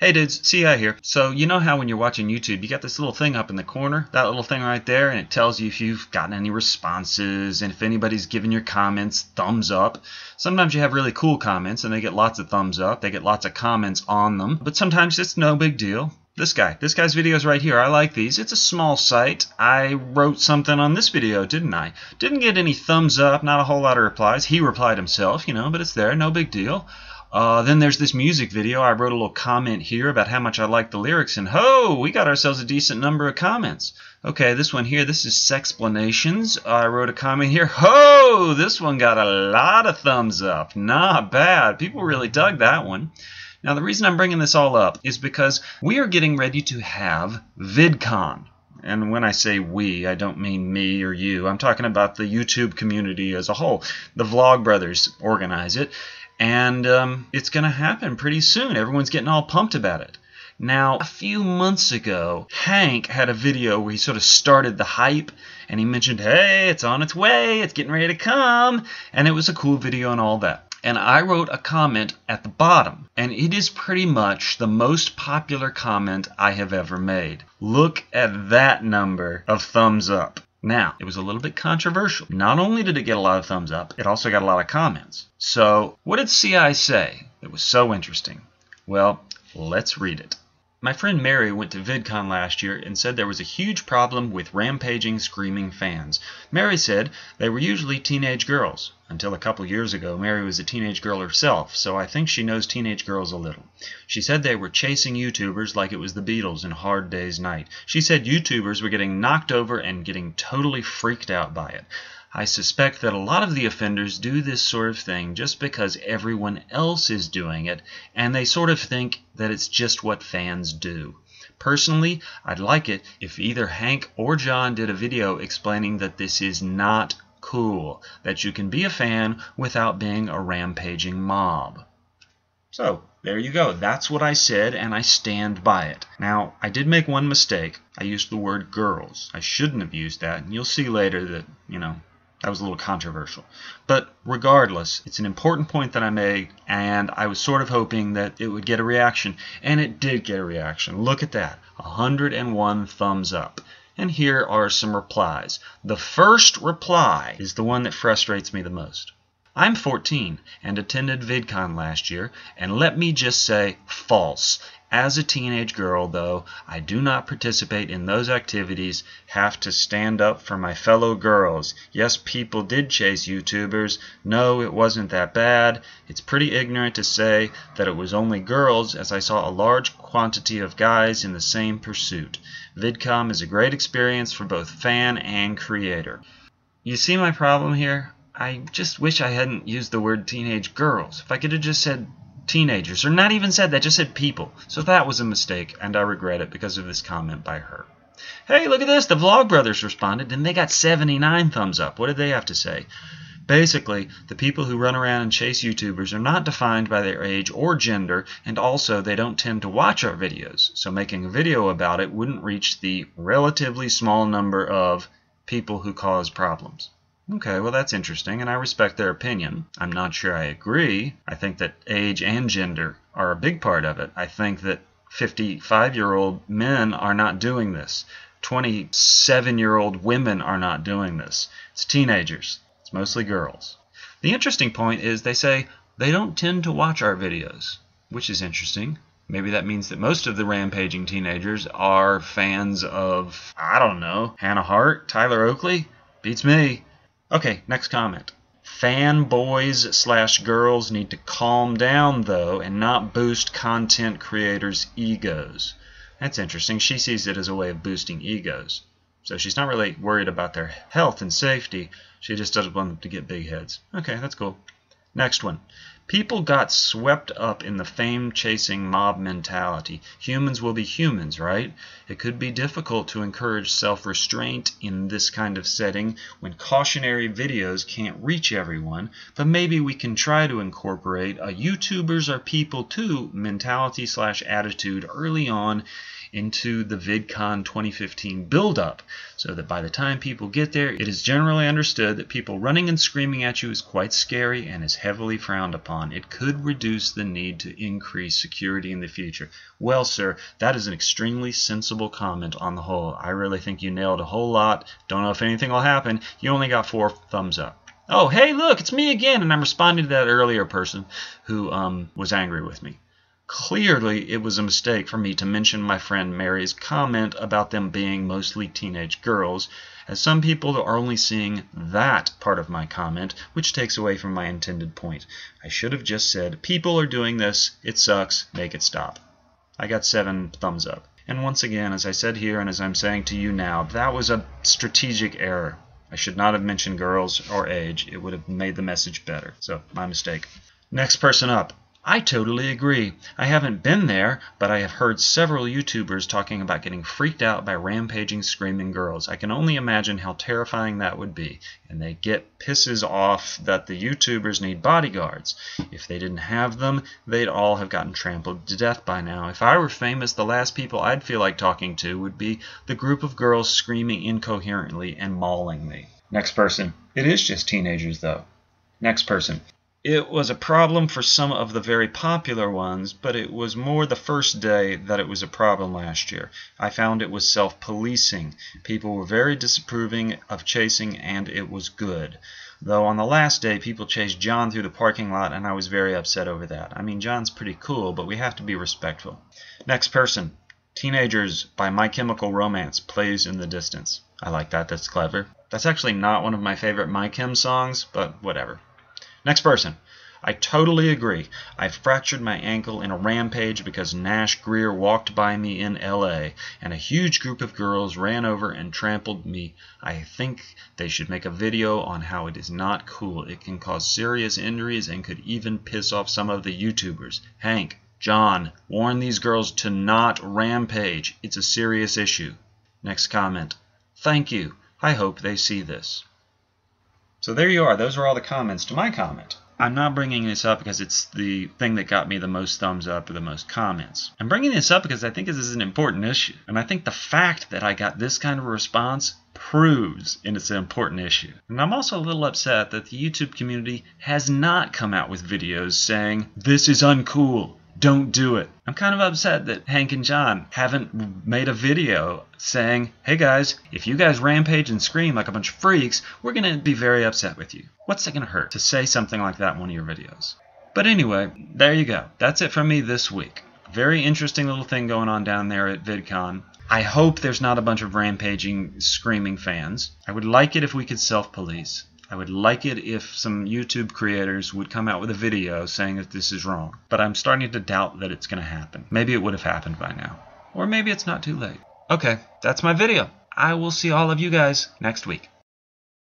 Hey dudes, CI here. So you know how when you're watching YouTube, you got this little thing up in the corner, that little thing right there, and it tells you if you've gotten any responses and if anybody's given your comments thumbs up. Sometimes you have really cool comments and they get lots of thumbs up, they get lots of comments on them, but sometimes it's no big deal. This guy's videos right here, I like these. It's a small site. I wrote something on this video, didn't I? Didn't get any thumbs up, not a whole lot of replies. He replied himself, but it's there, no big deal. Then there's this music video. I wrote a little comment here about how much I like the lyrics, and ho, we got ourselves a decent number of comments. Okay, this one here, this is Sexplanations. I wrote a comment here. Ho, this one got a lot of thumbs up. Not bad. People really dug that one. Now, the reason I'm bringing this all up is because we are getting ready to have Vidcon. And when I say we, I don't mean me or you. I'm talking about the YouTube community as a whole. The Vlogbrothers organize it. And it's going to happen pretty soon. Everyone's getting all pumped about it. Now, a few months ago, Hank had a video where he sort of started the hype, and he mentioned, hey, it's on its way, it's getting ready to come, and it was a cool video and all that. And I wrote a comment at the bottom, and it is pretty much the most popular comment I have ever made. Look at that number of thumbs up. Now, it was a little bit controversial. Not only did it get a lot of thumbs up, it also got a lot of comments. So, what did CI say that was so interesting? Well, let's read it. My friend Mary went to Vidcon last year and said there was a huge problem with rampaging, screaming fans. Mary said they were usually teenage girls. Until a couple years ago, Mary was a teenage girl herself, so I think she knows teenage girls a little. She said they were chasing YouTubers like it was the Beatles in Hard Day's Night. She said YouTubers were getting knocked over and getting totally freaked out by it. I suspect that a lot of the offenders do this sort of thing just because everyone else is doing it, and they sort of think that it's just what fans do. Personally, I'd like it if either Hank or John did a video explaining that this is not cool, that you can be a fan without being a rampaging mob. So, there you go. That's what I said, and I stand by it. Now, I did make one mistake. I used the word girls. I shouldn't have used that, and you'll see later that, that was a little controversial. But regardless, it's an important point that I made, and I was sort of hoping that it would get a reaction, and it did get a reaction. Look at that, 101 thumbs up. And here are some replies. The first reply is the one that frustrates me the most. I'm 14 and attended Vidcon last year, and let me just say false. As a teenage girl, though, I do not participate in those activities, have to stand up for my fellow girls. Yes, people did chase YouTubers. No, it wasn't that bad. It's pretty ignorant to say that it was only girls, as I saw a large quantity of guys in the same pursuit. Vidcon is a great experience for both fan and creator. You see my problem here? I just wish I hadn't used the word teenage girls. If I could have just said teenagers, or not even said that, just said people. So that was a mistake, and I regret it because of this comment by her. Hey, look at this. The Vlogbrothers responded, and they got 79 thumbs up. What did they have to say? Basically, the people who run around and chase YouTubers are not defined by their age or gender, and also they don't tend to watch our videos. So making a video about it wouldn't reach the relatively small number of people who cause problems. Okay, well that's interesting, and I respect their opinion. I'm not sure I agree. I think that age and gender are a big part of it. I think that 55-year-old men are not doing this. 27-year-old women are not doing this. It's teenagers. It's mostly girls. The interesting point is they say they don't tend to watch our videos, which is interesting. Maybe that means that most of the rampaging teenagers are fans of, I don't know, Hannah Hart, Tyler Oakley? Beats me. Okay, next comment. Fanboys/girls need to calm down, though, and not boost content creators' egos. That's interesting. She sees it as a way of boosting egos. So she's not really worried about their health and safety. She just doesn't want them to get big heads. Okay, that's cool. Next one. People got swept up in the fame-chasing mob mentality. Humans will be humans, right? It could be difficult to encourage self-restraint in this kind of setting when cautionary videos can't reach everyone, but maybe we can try to incorporate a YouTubers are people too mentality/attitude early on into the Vidcon 2015 build-up, so that by the time people get there, it is generally understood that people running and screaming at you is quite scary and is heavily frowned upon. It could reduce the need to increase security in the future. Well, sir, that is an extremely sensible comment on the whole. I really think you nailed a whole lot. Don't know if anything will happen. You only got 4 thumbs up. Oh, hey, look, it's me again, and I'm responding to that earlier person who was angry with me. Clearly, it was a mistake for me to mention my friend Mary's comment about them being mostly teenage girls, as some people are only seeing that part of my comment, which takes away from my intended point. I should have just said, people are doing this, it sucks, make it stop. I got 7 thumbs up. And once again, as I said here and as I'm saying to you now, that was a strategic error. I should not have mentioned girls or age. It would have made the message better. So, my mistake. Next person up. I totally agree. I haven't been there, but I have heard several YouTubers talking about getting freaked out by rampaging, screaming girls. I can only imagine how terrifying that would be. And they get pisses off that the YouTubers need bodyguards. If they didn't have them, they'd all have gotten trampled to death by now. If I were famous, the last people I'd feel like talking to would be the group of girls screaming incoherently and mauling me. Next person. It is just teenagers, though. Next person. It was a problem for some of the very popular ones, but it was more the first day that it was a problem last year. I found it was self-policing. People were very disapproving of chasing, and it was good. Though on the last day, people chased John through the parking lot, and I was very upset over that. I mean, John's pretty cool, but we have to be respectful. Next person. Teenagers by My Chemical Romance plays in the distance. I like that. That's clever. That's actually not one of my favorite My Chem songs, but whatever. Next person. I totally agree. I fractured my ankle in a rampage because Nash Greer walked by me in L.A., and a huge group of girls ran over and trampled me. I think they should make a video on how it is not cool. It can cause serious injuries and could even piss off some of the YouTubers. Hank, John, warn these girls to not rampage. It's a serious issue. Next comment. Thank you. I hope they see this. So there you are. Those are all the comments to my comment. I'm not bringing this up because it's the thing that got me the most thumbs up or the most comments. I'm bringing this up because I think this is an important issue. And I think the fact that I got this kind of a response proves it's an important issue. And I'm also a little upset that the YouTube community has not come out with videos saying, this is uncool. Don't do it. I'm kind of upset that Hank and John haven't made a video saying, hey guys, if you guys rampage and scream like a bunch of freaks, we're going to be very upset with you. What's it going to hurt to say something like that in one of your videos? But anyway, there you go. That's it from me this week. Very interesting little thing going on down there at VidCon. I hope there's not a bunch of rampaging, screaming fans. I would like it if we could self-police. I would like it if some YouTube creators would come out with a video saying that this is wrong. But I'm starting to doubt that it's going to happen. Maybe it would have happened by now. Or maybe it's not too late. Okay, that's my video. I will see all of you guys next week.